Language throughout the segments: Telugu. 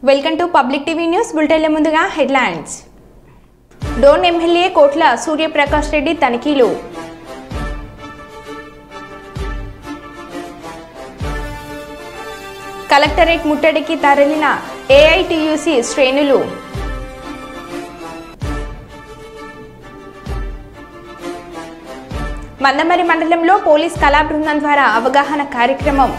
Welcome to public TV news బులెటిన్ల ముందుగా హెడ్లైన్స్. డోన్ ఎమ్మెల్యే కోట్ల సూర్యప్రకాష్ రెడ్డి తనిఖీలు. కలెక్టరేట్ ముట్టడికి తరలిన ఏఐటియుసి శ్రేణులు. మందమరి మండలంలో పోలీస్ కళా బృందం ద్వారా అవగాహన కార్యక్రమం.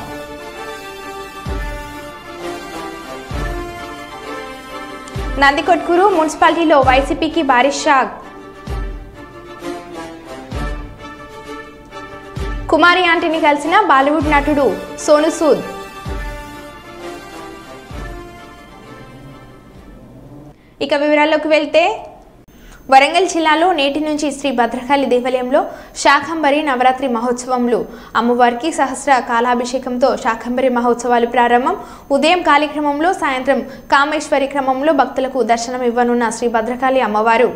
నందికొట్కూరు మున్సిపాలిటీలో వైసీపీకి భారీ షాక్. కుమారి ఆంటీని కలిసిన బాలీవుడ్ నటుడు సోను సూద్. ఇక వివరాల్లోకి వెళ్తే, వరంగల్ జిల్లాలో నేటి నుంచి శ్రీ భద్రకాళి దేవాలయంలో శాకంబరి నవరాత్రి మహోత్సవంలో అమ్మవారికి సహస్ర కాలాభిషేకంతో శాకంబరి మహోత్సవాలు ప్రారంభం. ఉదయం కార్యక్రమంలో సాయంత్రం కామేశ్వరి క్రమంలో భక్తులకు దర్శనం ఇవ్వనున్న శ్రీ భద్రకాళి అమ్మవారు.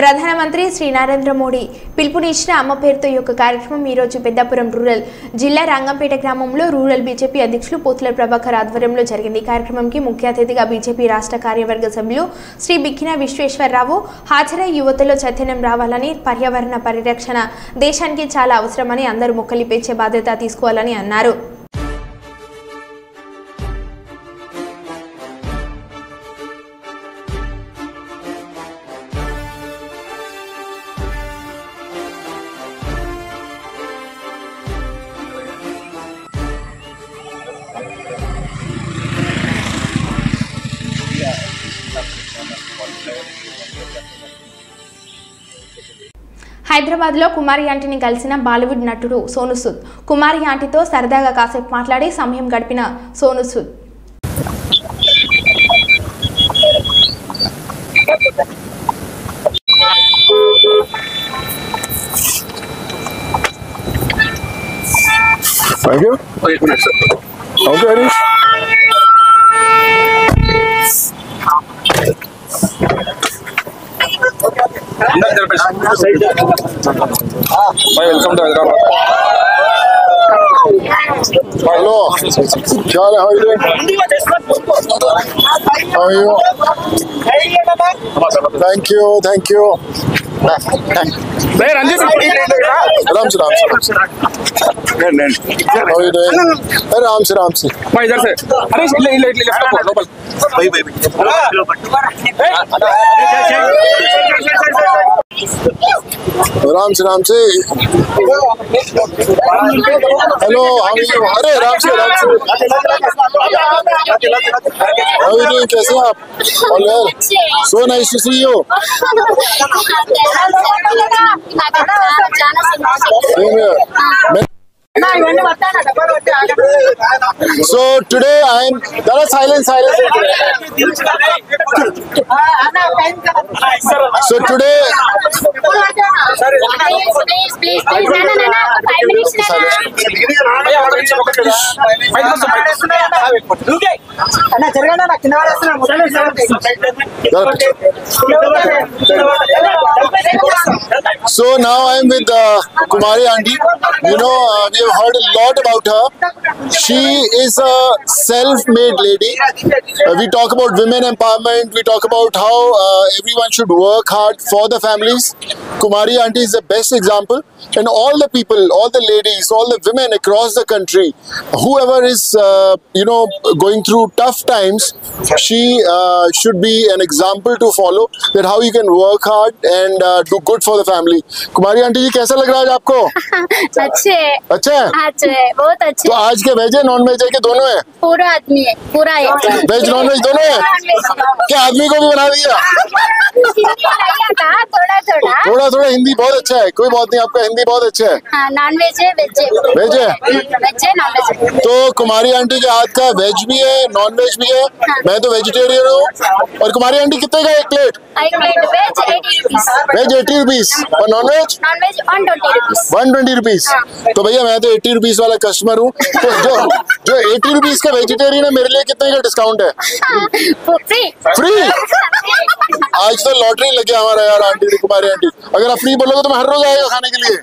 ప్రధానమంత్రి శ్రీ నరేంద్ర మోడీ పిలుపునిచ్చిన అమ్మ పేరుతో ఈ యొక్క కార్యక్రమం ఈరోజు పెద్దాపురం రూరల్ జిల్లా రంగంపేట గ్రామంలో రూరల్ బీజేపీ అధ్యక్షులు పోతుల ప్రభాకర్ ఆధ్వర్యంలో జరిగింది. ఈ కార్యక్రమంకి ముఖ్య అతిథిగా బీజేపీ రాష్ట్ర కార్యవర్గ సభ్యులు శ్రీ బిక్కిన విశ్వేశ్వరరావు హాజరై యువతలో చైతన్యం రావాలని, పర్యావరణ పరిరక్షణ దేశానికి చాలా అవసరమని, అందరూ మొక్కలు పెంచే బాధ్యత తీసుకోవాలని అన్నారు. హైదరాబాద్ లో కుమారి ఆంటీని కలిసిన బాలీవుడ్ నటుడు సోను సూద్. కుమారి ఆంటీతో సరదాగా కాసేపు మాట్లాడి సమయం గడిపిన Sonu Sood welcome to Hyderabad. Hello, क्या हाल है? How are you? Thank you. Ram से राम से इधर से अरे राम से हेलो अरे राम से कैसे आप so nice to see you So today I am silence. So today please 5 minutes So now I am with Kumari aunty. You know, we have heard a lot about her. She is a self-made lady. We talk about women empowerment. We talk about how everyone should work hard for the families. Kumari aunty is the best example. And all the people, all the ladies, all the women across the country, whoever is, going through tough times, she should be an example to follow, that how you can work hard and do good for the family. Kumari aunty जी कैसा लग रहा है आज आपको? अच्छे अच्छा है? बहुत अच्छे। तो आज के वेज है नॉन वेज है कि दोनों है? पूरा आदमी है, पूरा है। वेज नॉन वेज दोनों है? क्या आदमी को भी बना दिया? थोड़ा हिंदी बहुत अच्छा है, कोई बात नहीं, आपका हिंदी बहुत अच्छा है। नॉन वेज है, वेज है, वेज है, वेज है, नॉन वेज है। तो कुमारी आंटी के हाथ का वेज भी है, नॉन वेज भी है। मैं तो वेजिटेरियन हूँ। और कुमारी आंटी कितने का एक प्लेट? एक plate veg 80 rupees, veg 80 rupees और नॉन वेज 120 रुपीस। 120 रुपीस। तो भैया मैं तो 80 रुपीस वाला कस्टमर हूँ, तो जो 80 रुपीस का वेजिटेरियन है, मेरे लिए कितने का डिस्काउंट है? फ्री। आज तो लॉटरी लग गया हमारा यार आंटी कुमारी आंटी। अगर आप फ्री बोलोगे तो मैं हर रोज आएगा खाने के लिए,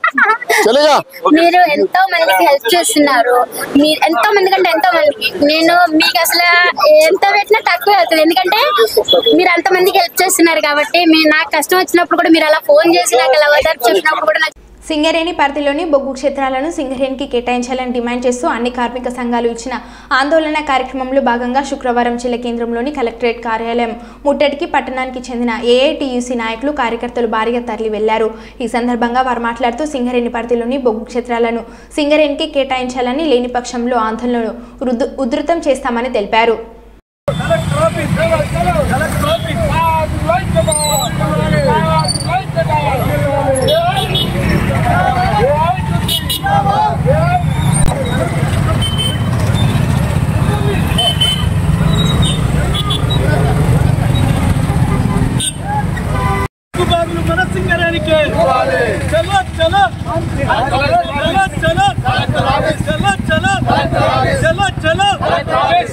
चलेगा? మీరు ఎంతో మందికి హెల్ప్ చేస్తున్నారు, మీరు ఎంతో మంది కంటే ఎంతో మందికి, నేను మీకు అసలు ఎంత పెట్టినా తక్కువ అవుతుంది, ఎందుకంటే మీరు అంత మందికి హెల్ప్ చేస్తున్నారు కాబట్టి. నాకు కష్టం వచ్చినప్పుడు కూడా మీరు అలా ఫోన్ చేసి నాకు అలా ఓదార్పు చెప్పినప్పుడు కూడా సింగరేణి పరిధిలోని బొగ్గు క్షేత్రాలను సింగరేణికి కేటాయించాలని డిమాండ్ చేస్తూ అన్ని కార్మిక సంఘాలు ఇచ్చిన ఆందోళన కార్యక్రమంలో భాగంగా శుక్రవారం జిల్లా కేంద్రంలోని కలెక్టరేట్ కార్యాలయం ముట్టడికి పట్టణానికి చెందిన ఏఐటీయూసీ నాయకులు కార్యకర్తలు భారీగా తరలి వెళ్లారు. ఈ సందర్భంగా వారు మాట్లాడుతూ సింగరేణి పరిధిలోని బొగ్గు క్షేత్రాలను సింగరేణికి కేటాయించాలని లేని పక్షంలో ఆందోళనను ఉధృతం చేస్తామని తెలిపారు.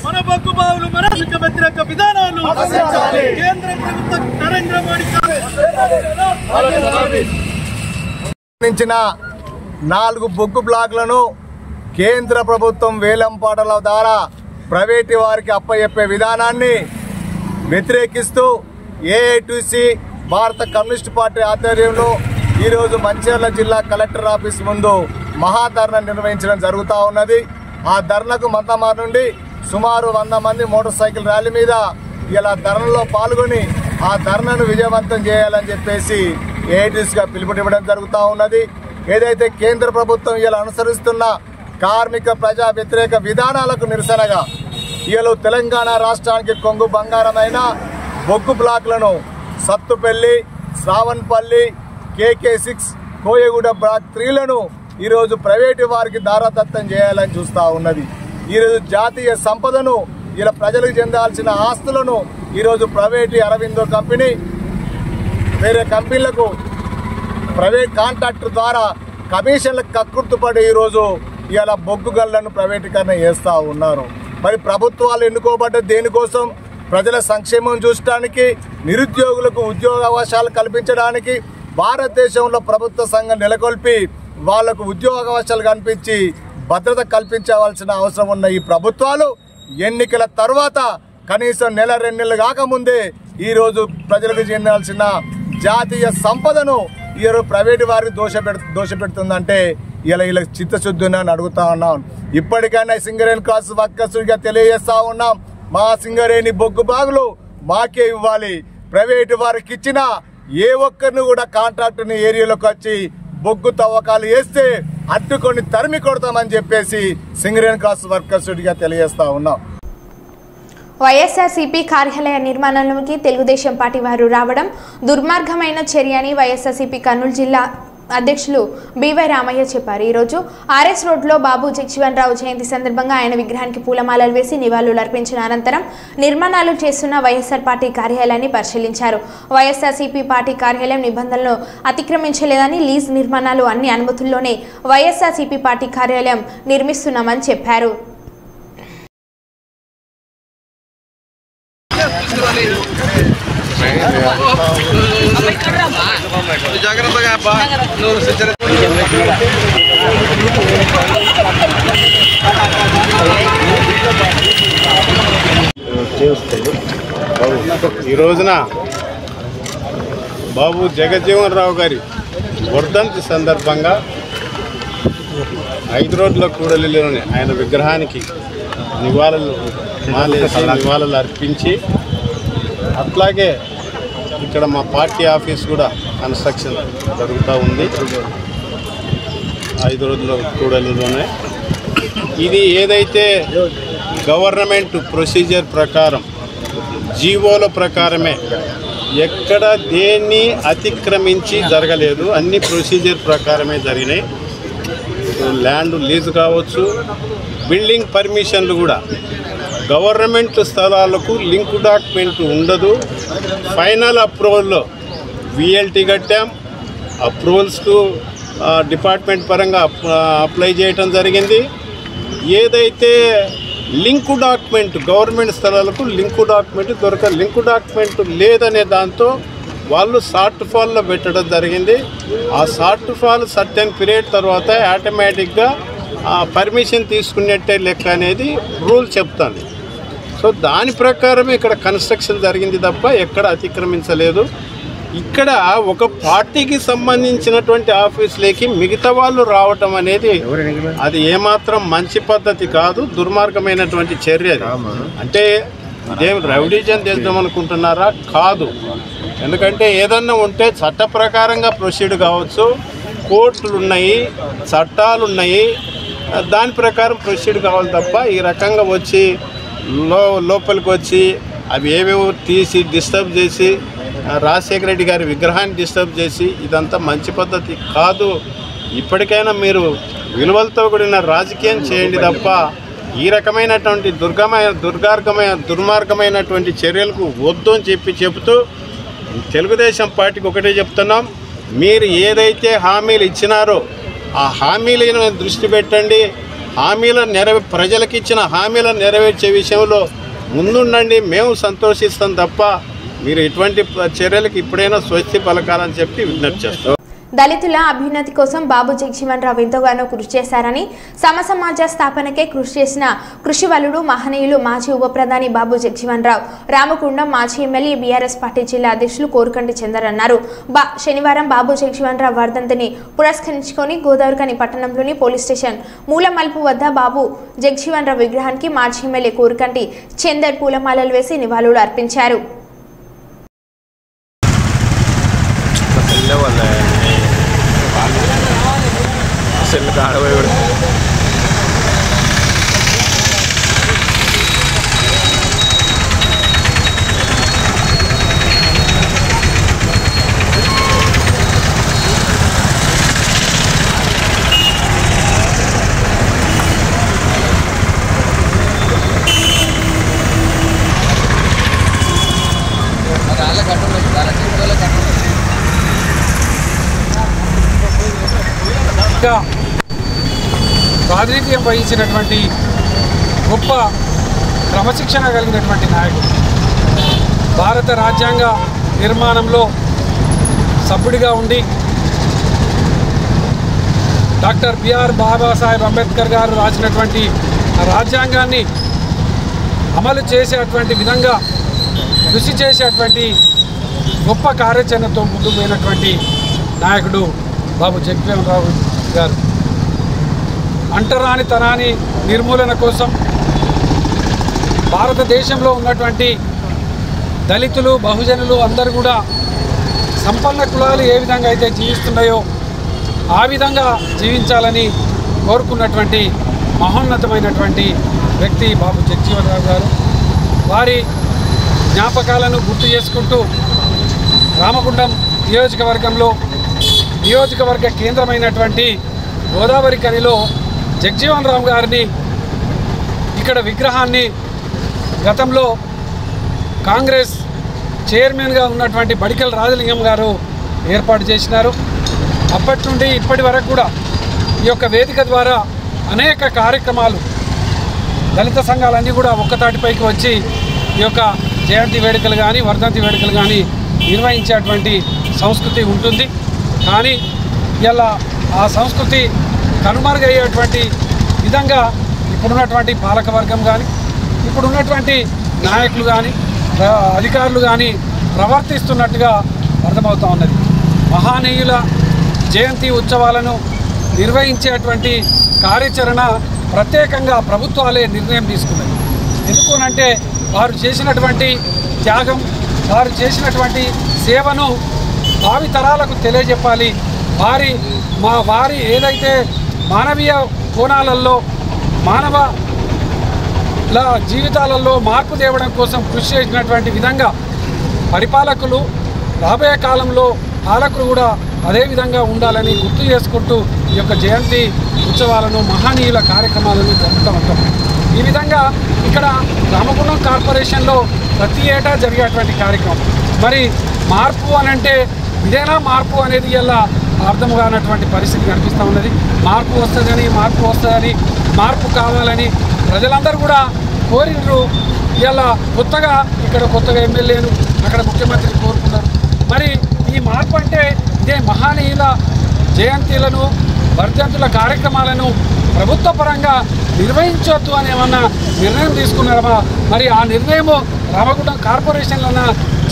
మన బొగ్గు బావులు మన వ్యతిరేక విధానాలు కేంద్ర ప్రభుత్వం నరేంద్ర మోడీ నిర్మించిన 4 బొగ్గు బ్లాక్లను కేంద్ర ప్రభుత్వం వేలంపాటల ద్వారా ప్రైవేటు వారికి అప్పచెప్పే విధానాన్ని వ్యతిరేకిస్తూ ఏఐటీసీ భారత కమ్యూనిస్ట్ పార్టీ ఆధ్వర్యంలో ఈరోజు మంచిర్యాల జిల్లా కలెక్టర్ ఆఫీస్ ముందు మహాధర్నా నిర్వహించడం జరుగుతూ ఉన్నది. ఆ ధర్నాకు మందమారు నుండి సుమారు 100 మంది మోటార్ సైకిల్ ర్యాలీ మీద ఇలా ధర్నాలో పాల్గొని ఆ ధర్నాను విజయవంతం చేయాలని చెప్పేసి ఏఐటీసీగా పిలుపునివ్వడం జరుగుతూ ఉన్నది. ఏదైతే కేంద్ర ప్రభుత్వం ఇలా అనుసరిస్తున్న కార్మిక ప్రజా వ్యతిరేక విధానాలకు నిరసనగా ఇలా తెలంగాణ రాష్ట్రానికి కొంగు బంగారమైన బొగ్గు బ్లాక్లను సత్తుపల్లి, శ్రావణపల్లి, KK6, కోయగూడ బ్లాక్ 3లను ఈరోజు ప్రైవేటు వారికి దారాదత్తం చేయాలని చూస్తూ ఉన్నది. ఈరోజు జాతీయ సంపదను ఇలా ప్రజలకు చెందాల్సిన ఆస్తులను ఈరోజు ప్రైవేటు అరవిందో కంపెనీ వేరే కంపెనీలకు ప్రైవేట్ కాంట్రాక్టర్ ద్వారా కమిషన్లకు కక్కుర్తుపడి ఈరోజు ఇలా బొగ్గు గల్లను ప్రైవేటీకరణ చేస్తూ ఉన్నారు. మరి ప్రభుత్వాలు ఎన్నుకోబడ్డ దేనికోసం? ప్రజల సంక్షేమం చూడటానికి, నిరుద్యోగులకు ఉద్యోగ అవకాశాలు కల్పించడానికి, భారతదేశంలో ప్రభుత్వ సంఘం నెలకొల్పి వాళ్లకు ఉద్యోగ అవకాశాలు కల్పించి భద్రత కల్పించవలసిన అవసరం ఉన్న ఈ ప్రభుత్వాలు ఎన్నికల తర్వాత కనీసం 1-2 నెలలు కాకముందే ఈరోజు ప్రజలకు చెందాల్సిన జాతీయ సంపదను ఈరోజు ప్రైవేటు వారికి దోషపెడుతుందంటే ఇలా చిత్తశుద్ధి అని అడుగుతా ఉన్నాం. ఇప్పటికైనా సింగరేణి క్రాస్ వర్కర్స్గా తెలియజేస్తా ఉన్నాం, మా సింగరేణి బొగ్గు బాగులు మాకే ఇవ్వాలి. ప్రైవేటు వారికి ఇచ్చిన ఏ ఒక్కరిని కూడా కాంట్రాక్టర్ని ఏరియాలోకి వచ్చి బొగ్గు తవ్వకాలు వేస్తే అడ్డుకొని తరిమి కొడతామని చెప్పేసి సింగరేణి క్రాస్ వర్కర్స్గా తెలియజేస్తా ఉన్నాం. వైఎస్ఆర్సీపీ కార్యాలయ నిర్మాణంలోకి తెలుగుదేశం పార్టీ వారు రావడం దుర్మార్గమైన చర్య అని వైఎస్ఆర్సీపీ కర్నూలు జిల్లా అధ్యక్షులు బివై రామయ్య చెప్పారు. ఈరోజు ఆర్ఎస్ రోడ్లో బాబు జగజీవన్ రావు జయంతి సందర్భంగా ఆయన విగ్రహానికి పూలమాలలు వేసి నివాళులు అర్పించిన అనంతరం నిర్మాణాలు చేస్తున్న వైఎస్ఆర్ పార్టీ కార్యాలయాన్ని పరిశీలించారు. వైఎస్ఆర్సీపీ పార్టీ కార్యాలయం నిబంధనలను అతిక్రమించలేదని, లీజ్ నిర్మాణాలు అన్ని అనుమతుల్లోనే వైఎస్ఆర్సీపీ పార్టీ కార్యాలయం నిర్మిస్తున్నామని చెప్పారు. ఈ రోజున బాబు జగజ్జీవన్ రావు గారి వర్ధంతి సందర్భంగా 5 రోడ్ల కూడలిలోని ఆయన విగ్రహానికి నివాళులు అర్పించి, అట్లాగే ఇక్కడ మా పార్టీ ఆఫీస్ కూడా కన్స్ట్రక్షన్ జరుగుతూ ఉంది 5 రోడ్ల కూడలిలోనే. ఇది ఏదైతే గవర్నమెంట్ ప్రొసీజర్ ప్రకారం, జీవోల ప్రకారమే, ఎక్కడ దేన్ని అతిక్రమించి జరగలేదు, అన్ని ప్రొసీజర్ ప్రకారమే జరిగినాయి. ల్యాండ్ లీజు కావచ్చు, బిల్డింగ్ పర్మిషన్లు కూడా గవర్నమెంట్ స్థలాలకు లింక్ డాక్యుమెంట్ ఉండదు. ఫైనల్ అప్రూవల్లో విఎల్టీ కట్టాం, అప్రూవల్స్కు డిపార్ట్మెంట్ పరంగా అప్లై చేయటం జరిగింది. ఏదైతే లింక్ డాక్యుమెంట్ గవర్నమెంట్ స్థలాలకు లింక్ డాక్యుమెంట్ లేదనే దాంతో వాళ్ళు షార్ట్ ఫాల్లో పెట్టడం జరిగింది. ఆ షార్ట్ ఫాల్ సర్టెన్ పీరియడ్ తర్వాత ఆటోమేటిక్గా పర్మిషన్ తీసుకున్నట్టే లెక్క అనేది రూల్ చెప్తాను. సో దాని ప్రకారం ఇక్కడ కన్స్ట్రక్షన్ జరిగింది తప్ప ఎక్కడ అతిక్రమించలేదు. ఇక్కడ ఒక పార్టీకి సంబంధించినటువంటి ఆఫీసులకి మిగతా వాళ్ళు రావటం అనేది అది ఏమాత్రం మంచి పద్ధతి కాదు, దుర్మార్గమైనటువంటి చర్య. అంటే ఇదేం రౌడీజన్ చేద్దాం అనుకుంటున్నారా? కాదు. ఎందుకంటే ఏదన్నా ఉంటే చట్ట ప్రకారంగా ప్రొసీడ్ కావచ్చు, కోర్టులు ఉన్నాయి, చట్టాలు ఉన్నాయి, దాని ప్రకారం ప్రొసీడ్ కావాలి తప్ప ఈ రకంగా వచ్చి లోపలికి వచ్చి అవి ఏవేవో తీసి డిస్టర్బ్ చేసి రాజశేఖర రెడ్డి గారి విగ్రహాన్ని డిస్టర్బ్ చేసి ఇదంతా మంచి పద్ధతి కాదు. ఇప్పటికైనా మీరు విలువలతో కూడిన రాజకీయం చేయండి తప్ప ఈ రకమైనటువంటి దుర్మార్గమైనటువంటి చర్యలకు వద్దు అని చెప్తూ తెలుగుదేశం పార్టీకి ఒకటే చెప్తున్నాం, మీరు ఏదైతే హామీలు ఇచ్చినారో ఆ హామీలను దృష్టి పెట్టండి. ప్రజలకు ఇచ్చిన హామీలను నెరవేర్చే విషయంలో ముందుండండి. మేము సంతోషిస్తాం తప్ప మీరు ఇటువంటి చర్యలకు ఇప్పుడైనా స్వస్తి పలకాలని చెప్పి విజ్ఞప్తి చేస్తాం. దళితుల అభ్యున్నతి కోసం బాబు జగజీవన్ రావు ఎంతగానో కృషి చేశారని, సమసమాజ స్థాపనకే కృషి చేసిన కృషివలుడు మహనీయులు మాజీ ఉప ప్రధాని బాబు జగజీవన్ రావు రామకుండం మాజీ ఎమ్మెల్యే బీఆర్ఎస్ పార్టీ జిల్లా అధ్యక్షులు కోరుకంటి చందర్ అన్నారు. శనివారం బాబు జగజీవన్ రావు వర్ధంతిని పురస్కరించుకొని గోదావరిఖని పట్టణంలోని పోలీస్ స్టేషన్ మూలమల్పు వద్ద బాబు జగజీవన్ రావు విగ్రహానికి మాజీ ఎమ్మెల్యే కోరుకంటి చందర్ పూలమాలలు వేసి నివాళులు అర్పించారు. ప్రాతినిధ్యం వహించినటువంటి గొప్ప క్రమశిక్షణ కలిగినటువంటి నాయకుడు. భారత రాజ్యాంగ నిర్మాణంలో సభ్యుడిగా ఉండి డాక్టర్ బిఆర్ బాబాసాహెబ్ అంబేద్కర్ గారు రాసినటువంటి రాజ్యాంగాన్ని అమలు చేసేటువంటి విధంగా కృషి చేసేటువంటి గొప్ప కార్యాచరణతో ముందుకు పోయినటువంటి నాయకుడు బాబు జగజీవన్ గారు. అంటరానితనాన్ని నిర్మూలన కోసం భారతదేశంలో ఉన్నటువంటి దళితులు బహుజనులు అందరూ కూడా సంపన్న కులాలు ఏ విధంగా అయితే జీవిస్తున్నాయో ఆ విధంగా జీవించాలని కోరుకున్నటువంటి మహోన్నతమైనటువంటి వ్యక్తి బాబు జగజీవన్ రావు గారు. వారి జ్ఞాపకాలను గుర్తు చేసుకుంటూ రామగుండం నియోజకవర్గ కేంద్రమైనటువంటి గోదావరి కనిలో జగజీవన్ రావు గారిని ఇక్కడ విగ్రహాన్ని గతంలో కాంగ్రెస్ చైర్మన్గా ఉన్నటువంటి బడికల్ రాజలింగం గారు ఏర్పాటు చేసినారు. అప్పటి నుండి ఇప్పటి వరకు కూడా ఈ యొక్క వేదిక ద్వారా అనేక కార్యక్రమాలు దళిత సంఘాలన్నీ కూడా ఒక్కతాటిపైకి వచ్చి ఈ యొక్క జయంతి వేడుకలు కానీ వర్ధంతి వేడుకలు కానీ నిర్వహించేటువంటి సంస్కృతి ఉంటుంది. కానీ ఇలా ఆ సంస్కృతి కనుమరుగయ్యేటువంటి విధంగా ఇప్పుడున్నటువంటి పాలకవర్గం కానీ ఇప్పుడున్నటువంటి నాయకులు కానీ అధికారులు కానీ ప్రవర్తిస్తున్నట్టుగా అర్థమవుతూ ఉన్నది. మహానీయుల జయంతి ఉత్సవాలను నిర్వహించేటువంటి కార్యాచరణ ప్రత్యేకంగా ప్రభుత్వాలే నిర్ణయం తీసుకున్నాయి. ఎందుకనంటే వారు చేసినటువంటి త్యాగం, వారు చేసినటువంటి సేవను భావి తరాలకు తెలియజెప్పాలి. వారి ఏదైతే మానవీయ కోణాలలో మానవ జీవితాలలో మార్పు తేవడం కోసం కృషి చేసినటువంటి విధంగా పరిపాలకులు రాబోయే కాలంలో పాలకులు కూడా అదేవిధంగా ఉండాలని గుర్తు చేసుకుంటూ ఈ యొక్క జయంతి ఉత్సవాలను మహనీయుల కార్యక్రమాలను జరుపుతూ ఉంటాం. ఈ విధంగా ఇక్కడ రామగుండం కార్పొరేషన్లో ప్రతి ఏటా జరిగేటువంటి కార్యక్రమం. మరి మార్పు అనంటే ఇదేనా మార్పు అనేది ఇలా అర్థం కానటువంటి పరిస్థితి కనిపిస్తూ ఉన్నది. మార్పు వస్తుందని మార్పు కావాలని ప్రజలందరూ కూడా కోరినరు. ఇలా కొత్తగా ఎమ్మెల్యేను అక్కడ ముఖ్యమంత్రిని కోరుకున్నారు. మరి ఈ మార్పు అంటే ఇదే మహానీయుల జయంతిలను వర్ధంతుల కార్యక్రమాలను ప్రభుత్వ పరంగా నిర్వహించవద్దు అని ఏమన్నా నిర్ణయం తీసుకున్నారా? మరి ఆ నిర్ణయము రామగుండం కార్పొరేషన్లోన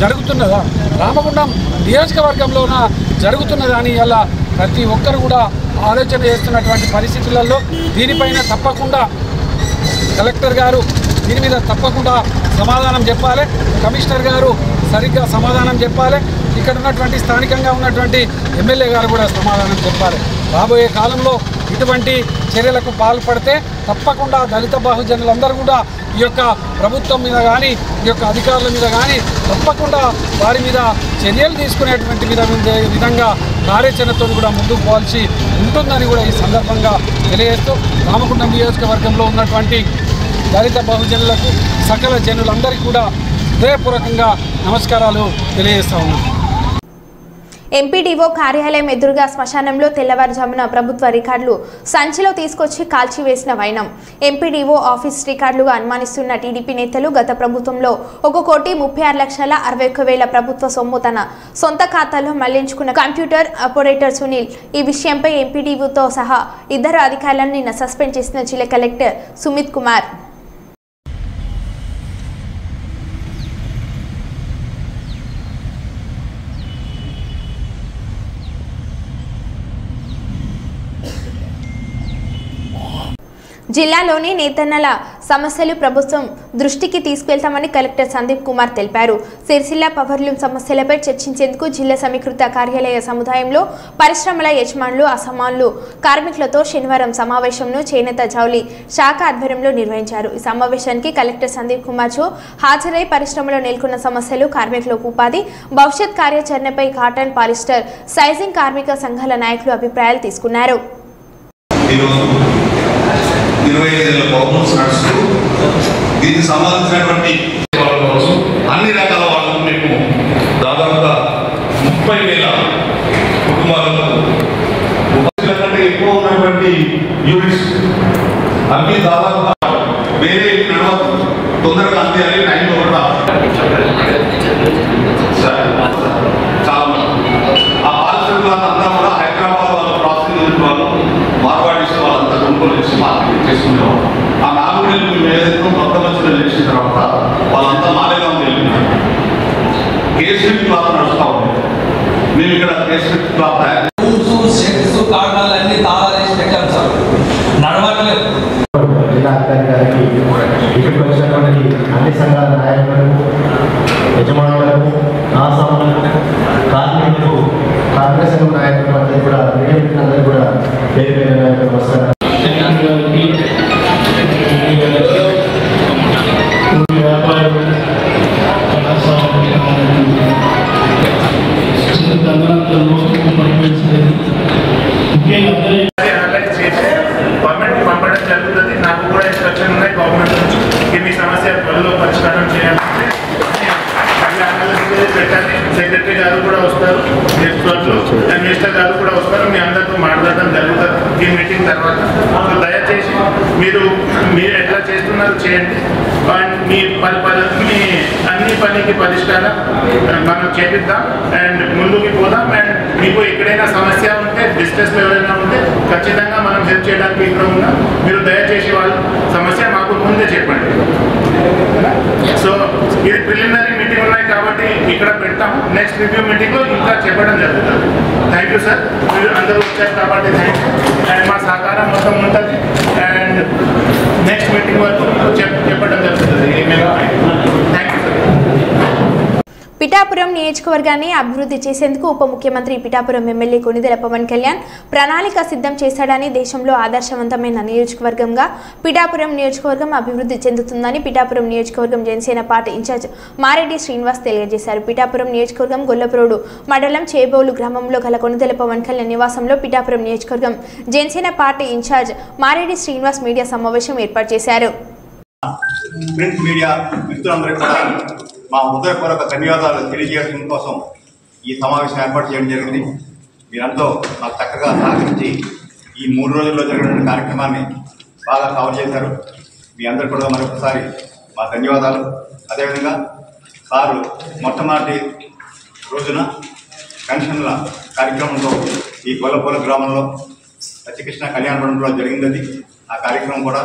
జరుగుతున్నదా, రామగుండం నియోజకవర్గంలోన జరుగుతున్నదా అని ఇలా ప్రతి ఒక్కరు కూడా ఆలోచన చేస్తున్నటువంటి పరిస్థితులలో దీనిపైన తప్పకుండా కలెక్టర్ గారు దీని మీద తప్పకుండా సమాధానం చెప్పాలి. కమిషనర్ గారు సరిగ్గా సమాధానం చెప్పాలి. ఇక్కడ ఉన్నటువంటి స్థానికంగా ఉన్నటువంటి ఎమ్మెల్యే గారు కూడా సమాధానం చెప్పాలి. రాబోయే కాలంలో ఇటువంటి చర్యలకు పాల్పడితే తప్పకుండా దళిత బహుజనులందరూ కూడా ఈ యొక్క ప్రభుత్వం మీద కానీ ఈ యొక్క అధికారుల మీద కానీ తప్పకుండా వారి మీద చర్యలు తీసుకునేటువంటి విధంగా కార్యాచరణతో కూడా ముందుకు పోవాల్సి ఉంటుందని కూడా ఈ సందర్భంగా తెలియజేస్తూ రామగుండం నియోజకవర్గంలో ఉన్నటువంటి దళిత బహుజనులకు సకల జనులందరికీ కూడా హృదయపూర్వకంగా నమస్కారాలు తెలియజేస్తా ఉన్నాను. ఎంపీడీఓ కార్యాలయం ఎదురుగా శ్మశానంలో తెల్లవారుజామున ప్రభుత్వ రికార్డులు సంచిలో తీసుకొచ్చి కాల్చివేసిన వైనం. ఎంపీడీఓ ఆఫీస్ రికార్డులుగా అనుమానిస్తున్న టీడీపీ నేతలు గత ప్రభుత్వంలో 1,36,61,000 ప్రభుత్వ సొమ్ము తన సొంత ఖాతాలో మళ్లించుకున్న కంప్యూటర్ ఆపరేటర్ సునీల్ ఈ విషయంపై ఎంపీడీఓతో సహా ఇద్దరు అధికారులను నిన్న సస్పెండ్ చేసిన జిల్లా కలెక్టర్ సుమిత్ కుమార్. జిల్లాలోని నేతన్నల సమస్యలు ప్రభుత్వం దృష్టికి తీసుకెళ్తామని కలెక్టర్ సందీప్ కుమార్ తెలిపారు. సిరిసిల్ల పవర్లూమ్ సమస్యలపై చర్చించేందుకు జిల్లా సమీకృత కార్యాలయ సముదాయంలో పరిశ్రమల యజమానులు అసమానులు కార్మికులతో శనివారం సమావేశంను చేనేత జౌలి శాఖ ఆధ్వర్యంలో నిర్వహించారు. ఈ సమావేశానికి కలెక్టర్ సందీప్ కుమార్ చో హాజరై పరిశ్రమలో నెలకొన్న సమస్యలు, కార్మికులకు ఉపాధి, భవిష్యత్ కార్యాచరణపై కాటన్, పాలిస్టర్, సైజింగ్ కార్మిక సంఘాల నాయకులు అభిప్రాయాలు తీసుకున్నారు. 25 పౌర్ణమ్స్ నడుస్తూ దీనికి సంబంధించినటువంటి అన్ని రకాల వాళ్ళకు మేము దాదాపుగా 30,000 కుటుంబాలకు ఉపాధి కంటే ఎక్కువ ఉన్నటువంటి యూనిట్స్ అన్ని దాదాపుగా వేరే నడవదు, తొందరగా అందేయాలి, టైంలో కూడా చాలా ఆ పారిశ్రామిక అంతా కూడా హైదరాబాద్ వాళ్ళు ప్రాసెసింగ్ యూనిట్ వాళ్ళు మార్వాడీస్ వాళ్ళంతా కొనుగోలు చేసి మార్కెటింగ్ చేసుకుంటాం. ఆ 4 నెలలు ఏదైతే కొత్త మధ్యలో చేసిన తర్వాత వాళ్ళంతా మాలేగాం వెళ్ళినారు. కేసీ క్లాత్ నడుస్తూ ఇక్కడ కారణాలన్నీ తాళాలేసి పెట్టాం సార్, నడవట్లేదు. జిల్లా అధికారి గారికి, ఇక్కడికి వచ్చినటువంటి అన్ని సంఘాల నాయకులకు, యజమానులకు, ఆసాములకు, కార్మికులకు, కార్మిక సంఘం నాయకులకు అందరూ కూడా అందరూ కూడా పేరు పేరు నమస్కారం. గవర్నమెంట్ పంపడం జరుగుతుంది. నాకు కూడా ఇన్స్ట్రక్షన్ ఉన్నాయి గవర్నమెంట్ నుంచి, మీ సమస్య త్వరలో పరిష్కారం చేయాలంటే పెట్టండి. సెక్రటరీ గారు కూడా వస్తారు, మినిస్టర్ గారు కూడా వస్తారు, మీ అందరితో మాట్లాడడం జరుగుతుంది ఈ మీటింగ్ తర్వాత. దయచేసి మీరు ఎట్లా చేస్తున్నారు చేయండి. మీ అన్ని పనికి పరిష్కారం మనం చేపిద్దాం అండ్ ముందుకు పోదాం. అండ్ మీకు ఎక్కడైనా సమస్య ఉంటే, డిస్ట్రెస్లో ఎవరైనా ఉంటే ఖచ్చితంగా మనం హెల్ప్ చేయడానికి ఇక్కడ ఉన్నాం. మీరు దయచేసి వాళ్ళ సమస్య మాకు ముందే చెప్పండి. సో ఇది ప్రిలిమినరీ మీటింగ్ ఉన్నాయి కాబట్టి ఇక్కడ పెడతాము. నెక్స్ట్ రివ్యూ మీటింగ్లో ఇంకా చెప్పడం జరుగుతుంది. థ్యాంక్ యూ సార్, మీరు అందరూ వచ్చారు కాబట్టి థ్యాంక్ యూ. అండ్ మా సహకారం మొత్తం ఉంటుంది అండ్ నెక్స్ట్ మీటింగ్ వరకు చెప్పడం జరుగుతుంది. Thank you sir. పిఠాపురం నియోజకవర్గాన్ని అభివృద్ధి చేసేందుకు ఉప ముఖ్యమంత్రి పిఠాపురం ఎమ్మెల్యే కొణిదెల పవన్ కళ్యాణ్ ప్రణాళిక సిద్ధం చేశాడని, దేశంలో ఆదర్శవంతమైన నియోజకవర్గంగా పిఠాపురం నియోజకవర్గం అభివృద్ధి చెందుతుందని పిఠాపురం నియోజకవర్గం జనసేన పార్టీ ఇన్ఛార్జ్ మారెడ్డి శ్రీనివాస్ తెలియజేశారు. పిఠాపురం నియోజకవర్గం గొల్లప్రోడు మండలం చేబోలు గ్రామంలో గల కొణిదెల పవన్ కళ్యాణ్ నివాసంలో పిఠాపురం నియోజకవర్గం Janasena party in-charge Mareddy Srinivas media సమావేశం ఏర్పాటు చేశారు. ప్రింట్ మీడియా మిత్రులందరికీ కూడా మా హృదయపూర్వక ధన్యవాదాలు తెలియజేయడం కోసం ఈ సమావేశం ఏర్పాటు చేయడం జరిగింది. మీరంతా నాకు చక్కగా సహకరించి ఈ 3 రోజుల్లో జరిగిన కార్యక్రమాన్ని బాగా కవర్ చేశారు. మీ అందరు కూడా మరొకసారి మా ధన్యవాదాలు. అదేవిధంగా సారు మొట్టమొదటి రోజున పెన్షన్ల కార్యక్రమంలో ఈ గొల్లపూల గ్రామంలో సత్యకృష్ణ కళ్యాణమండపంలో జరిగింది. ఆ కార్యక్రమం కూడా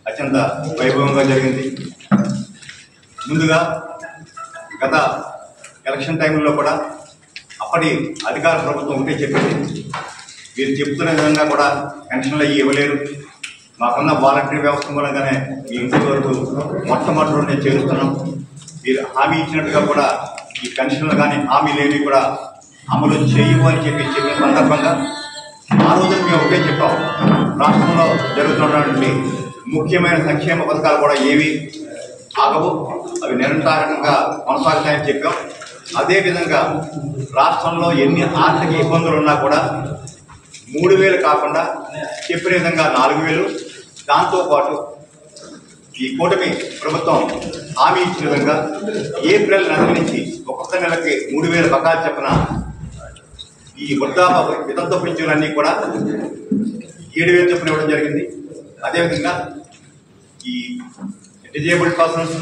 అత్యంత వైభవంగా జరిగింది. ముందుగా గత ఎలక్షన్ టైంలో కూడా అప్పటి అధికార ప్రభుత్వం ఒకటే చెప్పింది, మీరు చెప్తున్న విధంగా కూడా పెన్షన్లు అయ్యి ఇవ్వలేరు, మాకున్న వాలంటరీ వ్యవస్థ మూలంగానే మీ ఇంటి వరకు మొట్టమొదటి నేను చేరుస్తున్నాం, మీరు హామీ ఇచ్చినట్టుగా కూడా ఈ పెన్షన్లు కానీ హామీలేవి కూడా అమలు చేయవు అని చెప్పిన సందర్భంగా ఆ రోజు మేము ఒకటే చెప్పాం, రాష్ట్రంలో జరుగుతున్నటువంటి ముఖ్యమైన సంక్షేమ పథకాలు కూడా ఏవి ఆగవు, అవి నిరంతరంగా కొనసాగుతాయని చెప్పాం. అదేవిధంగా రాష్ట్రంలో ఎన్ని ఆర్థిక ఇబ్బందులు ఉన్నా కూడా 3,000 కాకుండా చెప్పిన విధంగా 4,000, దాంతోపాటు ఈ కూటమి ప్రభుత్వం హామీ ఇచ్చిన విధంగా ఏప్రిల్ నెల నుంచి ఒక్కొక్క నెలకి 3,000 బకాయిలు చెప్పిన ఈ వృద్ధాప్య వితంతు పింఛన్లన్నీ కూడా 7,000 చొప్పున ఇవ్వడం జరిగింది. అదేవిధంగా ఈ డిజేబుల్డ్ పర్సన్స్,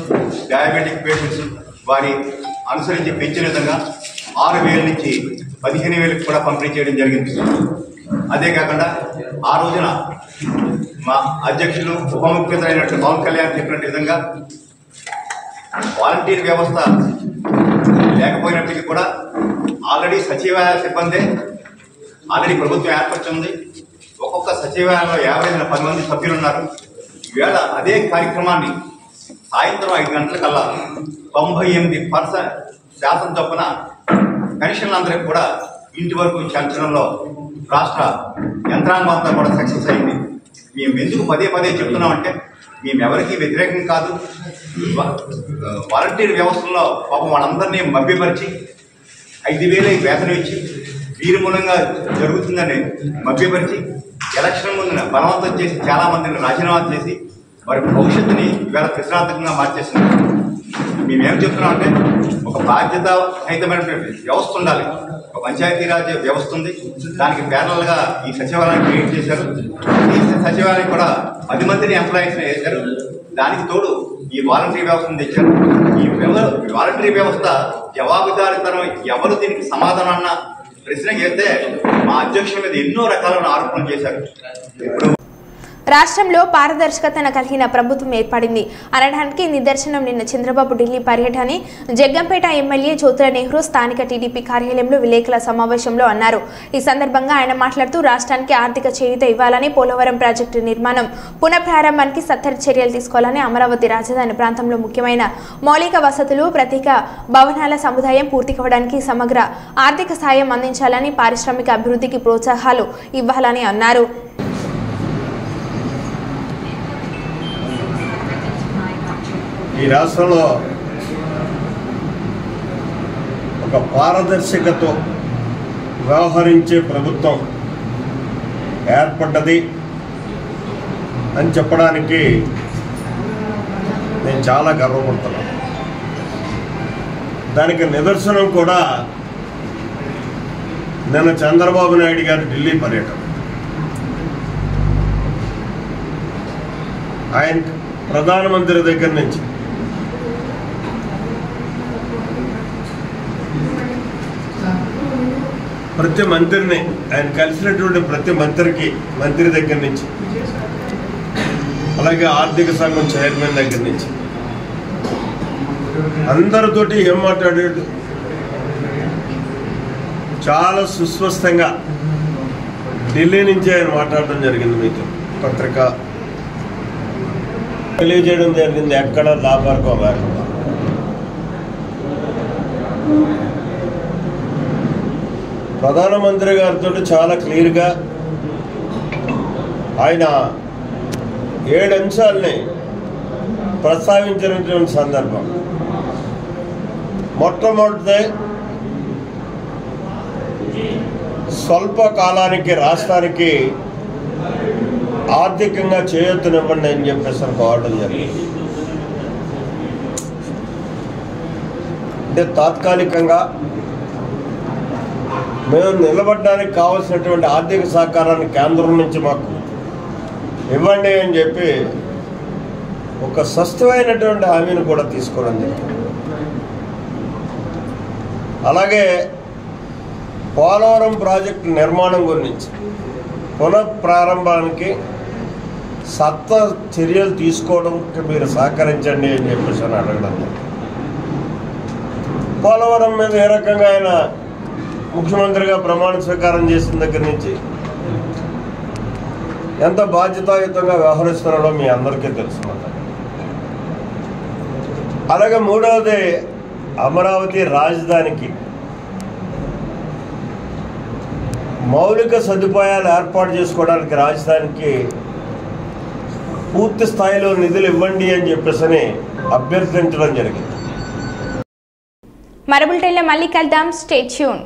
డయాబెటిక్ పేషెంట్స్ వారి అనుసరించి పెంచిన విధంగా 6,000 నుంచి 15,000 కూడా పంపిణీ చేయడం జరిగింది. అదే కాకుండా ఆ రోజున మా అధ్యక్షులు ఉప ముఖ్యమంత్రి అయినట్టు పవన్ కళ్యాణ్ చెప్పినట్టు విధంగా వాలంటీర్ వ్యవస్థ లేకపోయినప్పటికీ కూడా ఆల్రెడీ సచివాలయ సిబ్బంది ఆల్రెడీ ప్రభుత్వం ఏర్పరిచింది. ఒక్కొక్క సచివాలయంలో 50-10 మంది సభ్యులు ఉన్నారు. ఈవేళ అదే కార్యక్రమాన్ని సాయంత్రం 5 గంటలకల్లా 98% చొప్పున పెన్షన్లందరికీ కూడా ఇంటి వరకు చేర్చడంలో రాష్ట్ర యంత్రాంగం అంతా కూడా సక్సెస్ అయింది. మేము ఎందుకు పదే చెప్తున్నామంటే మేము ఎవరికి వ్యతిరేకం కాదు. వాలంటీర్ వ్యవస్థలో పాపం వాళ్ళందరినీ మభ్యపరిచి 5,000 వేతనం ఇచ్చి వీరి మూలంగా జరుగుతుందని మభ్యపరిచి ఎలక్షన్ ముందున బలవంతం చేసి చాలా మందిని రాజీనామా చేసి వారి భవిష్యత్తుని ఇవాళ ప్రశ్నార్థకంగా మార్చేసింది. మేమేం చెప్తున్నామంటే ఒక బాధ్యత రహితమైనటువంటి వ్యవస్థ ఉండాలి. ఒక పంచాయతీరాజ్ వ్యవస్థ ఉంది, దానికి ప్యారల్గా ఈ సచివాలయం క్రియేట్ చేశారు. ఈ సచివాలయం కూడా 10 మందిని ఎంప్లాయీస్ని వేశారు. దానికి తోడు ఈ వాలంటరీ వ్యవస్థను తెచ్చారు. ఈ వాలంటరీ వ్యవస్థ జవాబుదారీతనం ఎవరు దీనికి సమాధానం అన్న ప్రశ్న చేస్తే మా అధ్యక్షుల మీద ఎన్నో రకాలైన ఆరోపణలు చేశారు. ఇప్పుడు రాష్ట్రంలో పారదర్శకతను కలిగిన ప్రభుత్వం ఏర్పడింది అనడానికి నిదర్శనం నిన్న చంద్రబాబు ఢిల్లీ పర్యటన జగ్గంపేట ఎమ్మెల్యే జ్యోతుల నెహ్రూ స్థానిక టీడీపీ కార్యాలయంలో విలేకరుల సమావేశంలో అన్నారు. ఈ సందర్భంగా ఆయన మాట్లాడుతూ రాష్ట్రానికి ఆర్థిక చేయూత ఇవ్వాలని, పోలవరం ప్రాజెక్టు నిర్మాణం పునఃప్రారంభానికి సత్వర చర్యలు తీసుకోవాలని, అమరావతి రాజధాని ప్రాంతంలో ముఖ్యమైన మౌలిక వసతులు, ప్రత్యేక భవనాల సముదాయం పూర్తి కావడానికి సమగ్ర ఆర్థిక సాయం అందించాలని, పారిశ్రామిక అభివృద్ధికి ప్రోత్సాహాలు ఇవ్వాలని అన్నారు. ఈ రాష్ట్రంలో ఒక పారదర్శకతో వ్యవహరించే ప్రభుత్వం ఏర్పడ్డది అని చెప్పడానికి నేను చాలా గర్వపడుతున్నాను. దానికి నిదర్శనం కూడా నిన్న చంద్రబాబు నాయుడు గారి ఢిల్లీ పర్యటన. ఆయన ప్రధానమంత్రి దగ్గర నుంచి ప్రతి మంత్రిని, ఆయన కలిసినటువంటి ప్రతి మంత్రి దగ్గర నుంచి, అలాగే ఆర్థిక సంఘం చైర్మన్ దగ్గర నుంచి అందరితోటి ఏం మాట్లాడాడు, చాలా సుస్పష్టంగా ఢిల్లీ నుంచి ఆయన మాట్లాడడం జరిగింది. మీతో పత్రిక తెలియజేయడం జరిగింది, ఎక్కడ లాభార్గం లేకుండా. ప్రధానమంత్రి గారితో చాలా క్లియర్గా ఆయన 7 అంశాలని ప్రస్తావించినటువంటి సందర్భం. మొట్టమొదటిదే స్వల్ప కాలానికి రాష్ట్రానికి ఆర్థికంగా చేయూతనివ్వండి అని చెప్పేసి కోరడం జరిగింది. అంటే తాత్కాలికంగా మేము నిలబడడానికి కావాల్సినటువంటి ఆర్థిక సహకారాన్ని కేంద్రం నుంచి మాకు ఇవ్వండి అని చెప్పి ఒక స్పష్టమైనటువంటి హామీని కూడా తీసుకోవడం జరిగింది. అలాగే పోలవరం ప్రాజెక్టు నిర్మాణం గురించి పునఃప్రారంభానికి సత్వర చర్యలు తీసుకోవడానికి మీరు సహకరించండి అని చెప్పేసి అడగడం జరిగింది. పోలవరం మీద ఏ రకంగా ఆయన ముఖ్యమంత్రిగా ప్రమాణ స్వీకారం చేసిన దగ్గర నుంచి ఎంత బాధ్యతాయుతంగా వ్యవహరిస్తున్నాడో మీ అందరికీ తెలుసుకున్నది. అలాగే మూడవది అమరావతి రాజధానికి మౌలిక సదుపాయాలు ఏర్పాటు చేసుకోవడానికి రాజధానికి పూర్తి స్థాయిలో నిధులు ఇవ్వండి అని చెప్పేసి అభ్యర్థించడం జరిగింది. మరో బులెటిన్లో మళ్ళీ కలుద్దాం. Stay tune.